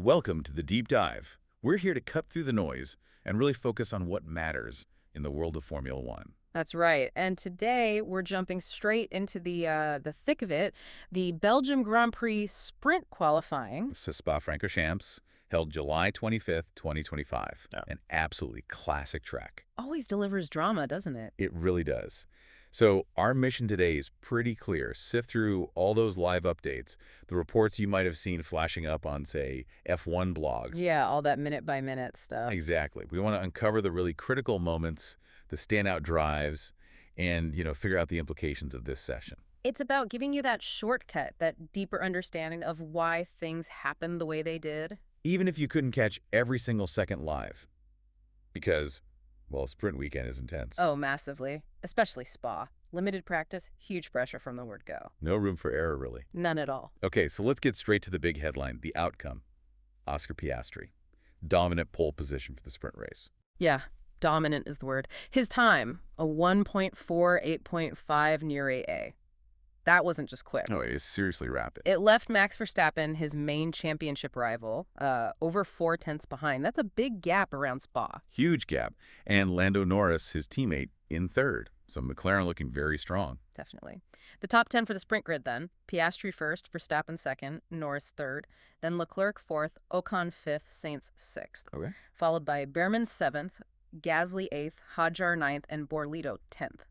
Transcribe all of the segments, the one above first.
Welcome to the Deep Dive. We're here to cut through the noise and really focus on what matters in the world of Formula One. That's right. And today we're jumping straight into the thick of it, the Belgium Grand Prix sprint qualifying. So SPA-FRANCORCHAMPS held July 25th, 2025. Yeah. An absolutely classic track. Always delivers drama, doesn't it? It really does. So our mission today is pretty clear. Sift through all those live updates, the reports you might have seen flashing up on, say, F1 blogs. Yeah, all that minute-by-minute stuff. Exactly. We want to uncover the really critical moments, the standout drives, and, figure out the implications of this session. It's about giving you that shortcut, that deeper understanding of why things happened the way they did. Even if you couldn't catch every single second live. Because, well, sprint weekend is intense. Oh, massively. Especially Spa. Limited practice, huge pressure from the word go. No room for error, really. None at all. Okay, so let's get straight to the big headline, the outcome. Oscar Piastri. Dominant pole position for the sprint race. Yeah, dominant is the word. His time, a 1.4, 8.5 near AA. That wasn't just quick. Oh, it is seriously rapid. It left Max Verstappen, his main championship rival, over 4/10 behind. That's a big gap around Spa. Huge gap. And Lando Norris, his teammate, in third. So McLaren looking very strong. Definitely. The top 10 for the sprint grid then. Piastri first, Verstappen second, Norris third, then Leclerc fourth, Ocon fifth, Sainz sixth. Okay. Followed by Behrman seventh, Gasly eighth, Hadjar ninth, and Borlito 10th.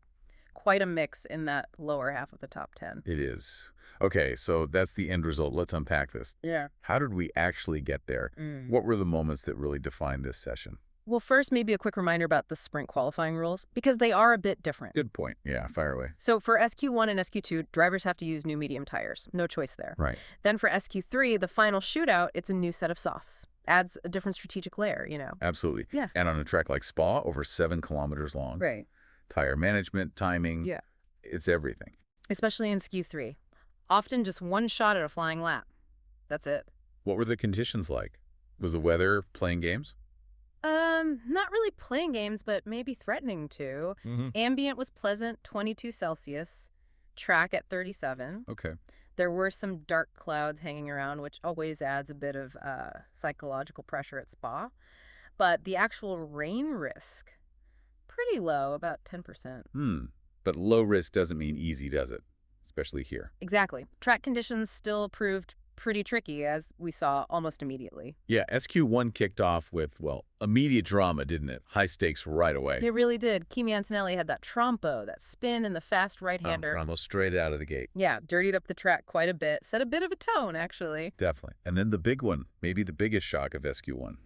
Quite a mix in that lower half of the top 10. It is. Okay, so that's the end result. Let's unpack this. Yeah. How did we actually get there? What were the moments that really defined this session? Well, first, maybe a quick reminder about the sprint qualifying rules, because they are a bit different. Good point. Yeah, fire away. So for SQ1 and SQ2, drivers have to use new medium tires. No choice there. Right. Then for SQ3, the final shootout, it's a new set of softs. Adds a different strategic layer, Absolutely. Yeah. And on a track like Spa, over 7 kilometers long. Right. Tire management, timing. Yeah. It's everything. Especially in SQ3. Often just one shot at a flying lap. That's it. What were the conditions like? Was the weather playing games? Not really playing games, but maybe threatening to. Ambient was pleasant, 22 Celsius. Track at 37. Okay. There were some dark clouds hanging around, which always adds a bit of psychological pressure at Spa. But the actual rain risk, pretty low, about 10%. But low risk doesn't mean easy, does it? Especially here. Exactly. Track conditions still proved pretty tricky, as we saw almost immediately. Yeah, SQ1 kicked off with, well, immediate drama, didn't it? High stakes right away. It really did. Kimi Antonelli had that trompo, that spin in the fast right-hander. Almost straight out of the gate. Yeah, dirtied up the track quite a bit. Set a bit of a tone, actually. Definitely. And then the big one, maybe the biggest shock of SQ1.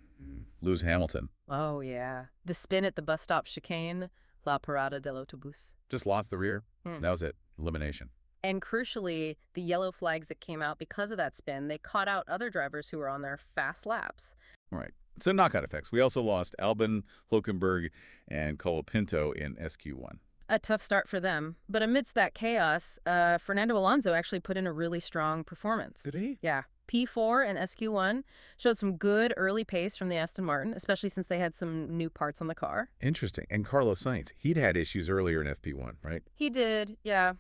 Lewis Hamilton. Oh, yeah. The spin at the bus stop chicane, La Parada del Autobus. Just lost the rear. That was it. Elimination. And crucially, the yellow flags that came out because of that spin, they caught out other drivers who were on their fast laps. Right. So knockout effects. We also lost Albon, Hulkenberg, and Colapinto in SQ1. A tough start for them. But amidst that chaos, Fernando Alonso actually put in a really strong performance. Did he? Yeah. P4 and SQ1 showed some good early pace from the Aston Martin, especially since they had some new parts on the car. Interesting. And Carlos Sainz, he'd had issues earlier in FP1, right? He did, yeah.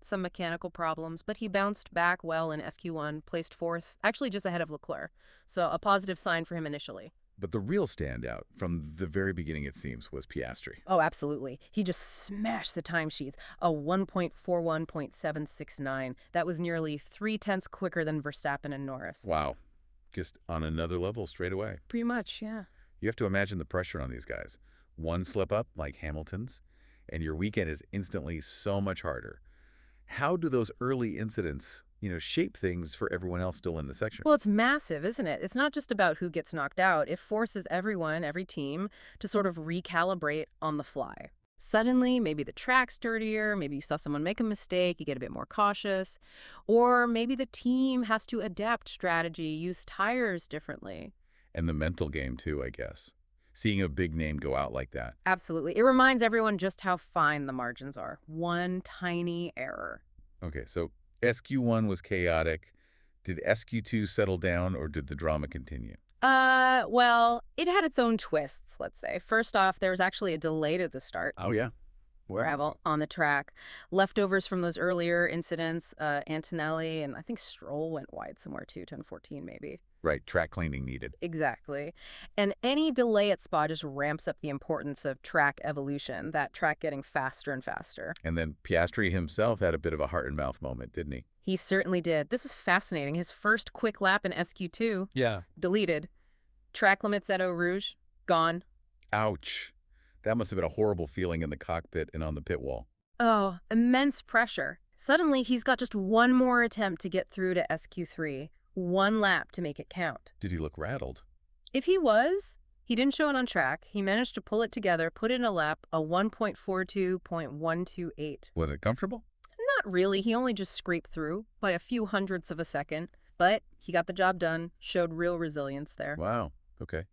Some mechanical problems, but he bounced back well in SQ1, placed fourth, actually just ahead of Leclerc. So a positive sign for him initially. But the real standout, from the very beginning it seems, was Piastri. Oh, absolutely. He just smashed the timesheets, a 1.41.769. That was nearly 0.3 quicker than Verstappen and Norris. Wow. Just on another level straight away. Pretty much, yeah. You have to imagine the pressure on these guys. One slip up, like Hamilton's, and your weekend is instantly so much harder. How do those early incidents, shape things for everyone else still in the section? Well, it's massive, isn't it? It's not just about who gets knocked out. It forces everyone, every team, to sort of recalibrate on the fly. Suddenly, maybe the track's dirtier, maybe you saw someone make a mistake, you get a bit more cautious, or maybe the team has to adapt strategy, use tires differently. And the mental game, too, I guess. Seeing a big name go out like that. Absolutely. It reminds everyone just how fine the margins are. One tiny error. Okay, so SQ1 was chaotic. Did SQ2 settle down, or did the drama continue? Well, it had its own twists, let's say. First off, there was actually a delay to the start. Oh, yeah. Well, Gravel on the track. Leftovers from those earlier incidents, Antonelli and I think Stroll went wide somewhere too, 10-14 maybe. Right, track cleaning needed. Exactly. And any delay at Spa just ramps up the importance of track evolution, that track getting faster and faster. And then Piastri himself had a bit of a heart-and-mouth moment, didn't he? He certainly did. This was fascinating. His first quick lap in SQ2, Yeah. deleted. Track limits at Eau Rouge, gone. Ouch. That must have been a horrible feeling in the cockpit and on the pit wall. Oh, immense pressure. Suddenly, he's got just one more attempt to get through to SQ3. One lap to make it count. Did he look rattled? If he was, he didn't show it on track. He managed to pull it together, put in a lap, a 1.42.128. Was it comfortable? Not really. He only just scraped through by a few hundredths of a second. But he got the job done, showed real resilience there. Wow. Okay.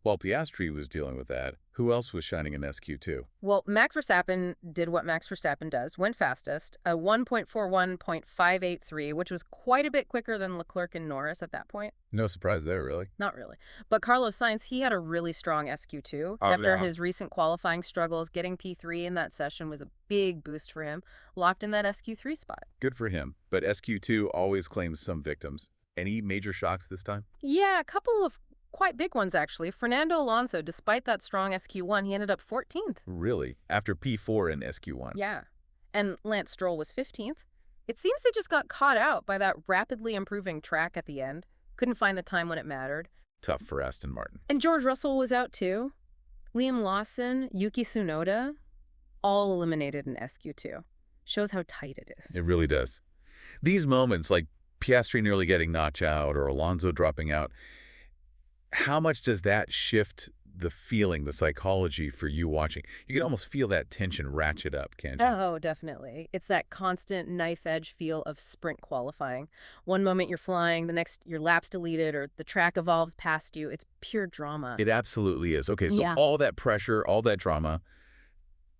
While Piastri was dealing with that, who else was shining in SQ2? Well, Max Verstappen did what Max Verstappen does, went fastest, a 1.41.583, which was quite a bit quicker than Leclerc and Norris at that point. No surprise there, really. Not really. But Carlos Sainz, he had a really strong SQ2. After his recent qualifying struggles, getting P3 in that session was a big boost for him, locked in that SQ3 spot. Good for him. But SQ2 always claims some victims. Any major shocks this time? Yeah, a couple of quite big ones, actually. Fernando Alonso, despite that strong SQ1, he ended up 14th. Really? After P4 in SQ1? Yeah. And Lance Stroll was 15th. It seems they just got caught out by that rapidly improving track at the end. Couldn't find the time when it mattered. Tough for Aston Martin. And George Russell was out too. Liam Lawson, Yuki Tsunoda, all eliminated in SQ2. Shows how tight it is. It really does. These moments, like Piastri nearly getting knocked out or Alonso dropping out, how much does that shift the feeling, the psychology for you watching? You can almost feel that tension ratchet up, can't you? Oh, definitely. It's that constant knife-edge feel of sprint qualifying. One moment you're flying, the next your lap's deleted or the track evolves past you. It's pure drama. It absolutely is. Okay, so Yeah. all that pressure, all that drama,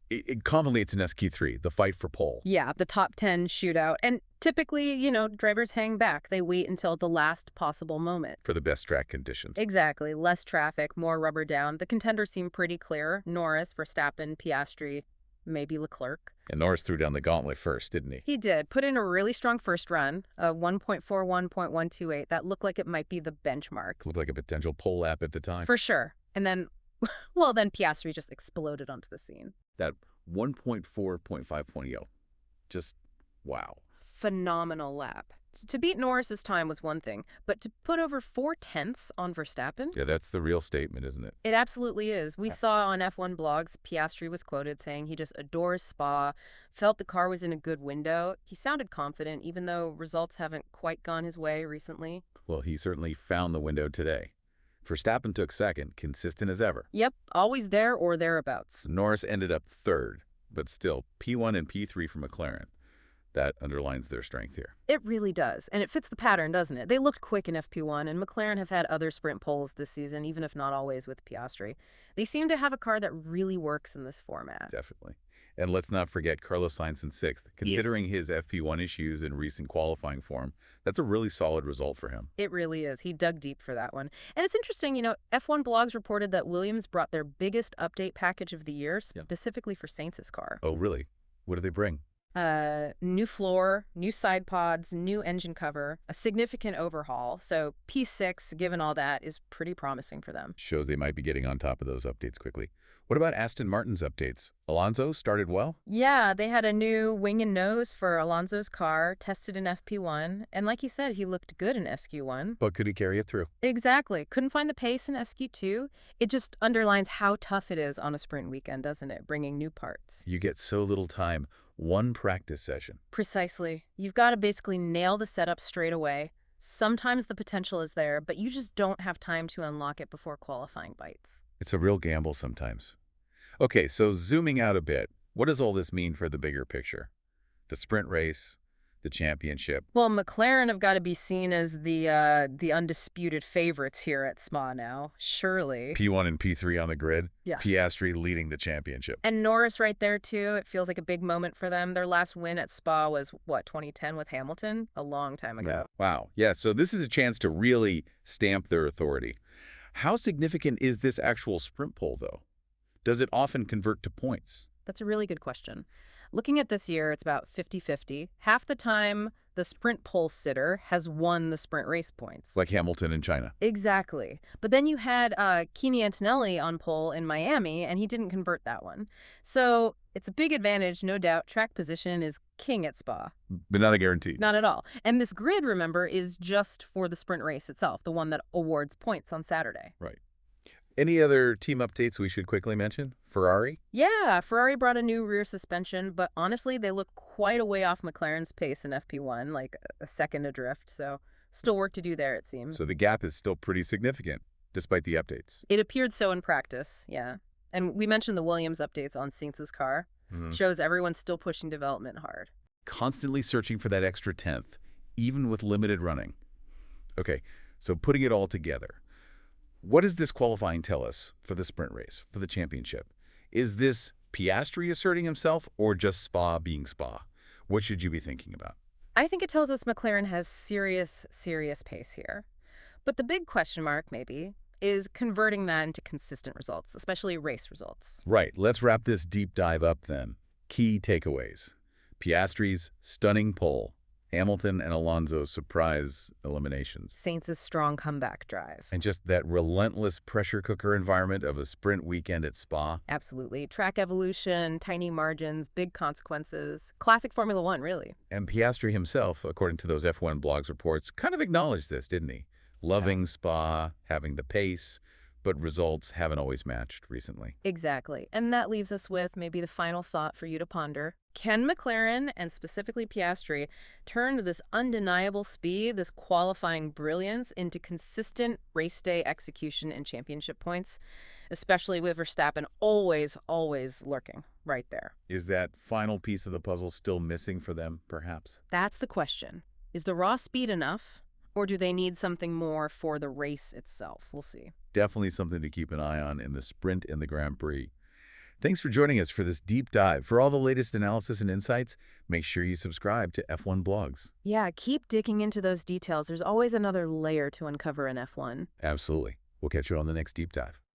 it culminates in SQ3, the fight for pole. Yeah, the top 10 shootout. And typically, drivers hang back. They wait until the last possible moment. For the best track conditions. Exactly. Less traffic, more rubber down. The contenders seem pretty clear. Norris, Verstappen, Piastri, maybe Leclerc. And Norris threw down the gauntlet first, didn't he? He did. Put in a really strong first run, a 1.41.128. That looked like it might be the benchmark. Looked like a potential pole lap at the time. For sure. And then, well, then Piastri just exploded onto the scene. That 1.4.5.0. Just wow. Phenomenal lap. To beat Norris's time was one thing, but to put over 4/10 on Verstappen? Yeah, that's the real statement, isn't it? It absolutely is. We saw on F1 blogs, Piastri was quoted saying he just adores Spa, felt the car was in a good window. He sounded confident, even though results haven't quite gone his way recently. Well, he certainly found the window today. Verstappen took second, consistent as ever. Yep, always there or thereabouts. Norris ended up third, but still, P1 and P3 for McLaren. That underlines their strength here. It really does, and it fits the pattern, doesn't it? They looked quick in FP1, and McLaren have had other sprint poles this season, even if not always with Piastri. They seem to have a car that really works in this format. Definitely. And let's not forget Carlos Sainz in sixth. Considering his FP1 issues and recent qualifying form, that's a really solid result for him. It really is. He dug deep for that one. And it's interesting, F1 blogs reported that Williams brought their biggest update package of the year, specifically for Sainz's car. Oh, really? What do they bring? New floor, new side pods, new engine cover, a significant overhaul. So P6, given all that, is pretty promising for them. Shows they might be getting on top of those updates quickly. What about Aston Martin's updates? Alonso started well? Yeah, they had a new wing and nose for Alonso's car, tested in FP1. And like you said, he looked good in SQ1. But could he carry it through? Exactly. Couldn't find the pace in SQ2. It just underlines how tough it is on a sprint weekend, doesn't it? Bringing new parts. You get so little time. One practice session. Precisely. You've got to basically nail the setup straight away. Sometimes the potential is there, but you just don't have time to unlock it before qualifying bites. It's a real gamble sometimes. Okay, so zooming out a bit, what does all this mean for the bigger picture? The sprint race, the championship. Well, McLaren have got to be seen as the undisputed favorites here at Spa now, surely. P1 and P3 on the grid. Yeah. Piastri leading the championship. And Norris right there, too. It feels like a big moment for them. Their last win at Spa was, 2010 with Hamilton? A long time ago. Wow. Yeah, so this is a chance to really stamp their authority. How significant is this actual sprint pole, though? Does it often convert to points? That's a really good question. Looking at this year, it's about 50-50. Half the time, the sprint pole sitter has won the sprint race points. Like Hamilton in China. Exactly. But then you had Kimi Antonelli on pole in Miami, and he didn't convert that one. So it's a big advantage, no doubt. Track position is king at Spa. But not a guarantee. Not at all. And this grid, remember, is just for the sprint race itself, the one that awards points on Saturday. Right. Any other team updates we should quickly mention? Ferrari? Yeah, Ferrari brought a new rear suspension, but honestly, they look quite a way off McLaren's pace in FP1, like a second adrift, so still work to do there, it seems. So the gap is still pretty significant, despite the updates. It appeared so in practice, yeah. And we mentioned the Williams updates on SAINZ's car. Shows everyone's still pushing development hard. Constantly searching for that extra 10th, even with limited running. Okay, so putting it all together. What does this qualifying tell us for the sprint race, for the championship? Is this Piastri asserting himself or just Spa being Spa? What should you be thinking about? I think it tells us McLaren has serious pace here. But the big question mark, maybe, is converting that into consistent results, especially race results. Right, let's wrap this deep dive up then. Key takeaways. Piastri's stunning pole. Hamilton and Alonso's surprise eliminations. Sainz's strong comeback drive. And just that relentless pressure cooker environment of a sprint weekend at Spa. Absolutely. Track evolution, tiny margins, big consequences. Classic Formula One, really. And Piastri himself, according to those F1 blogs reports, kind of acknowledged this, didn't he? Loving Spa, having the pace, but results haven't always matched recently. Exactly. And that leaves us with maybe the final thought for you to ponder. Can McLaren, and specifically Piastri, turn this undeniable speed, this qualifying brilliance, into consistent race day execution and championship points, especially with Verstappen always lurking right there? Is that final piece of the puzzle still missing for them, perhaps? That's the question. Is the raw speed enough, or do they need something more for the race itself? We'll see. Definitely something to keep an eye on in the sprint and the Grand Prix. Thanks for joining us for this deep dive. For all the latest analysis and insights, make sure you subscribe to F1 Blogs. Yeah, keep digging into those details. There's always another layer to uncover in F1. Absolutely. We'll catch you on the next deep dive.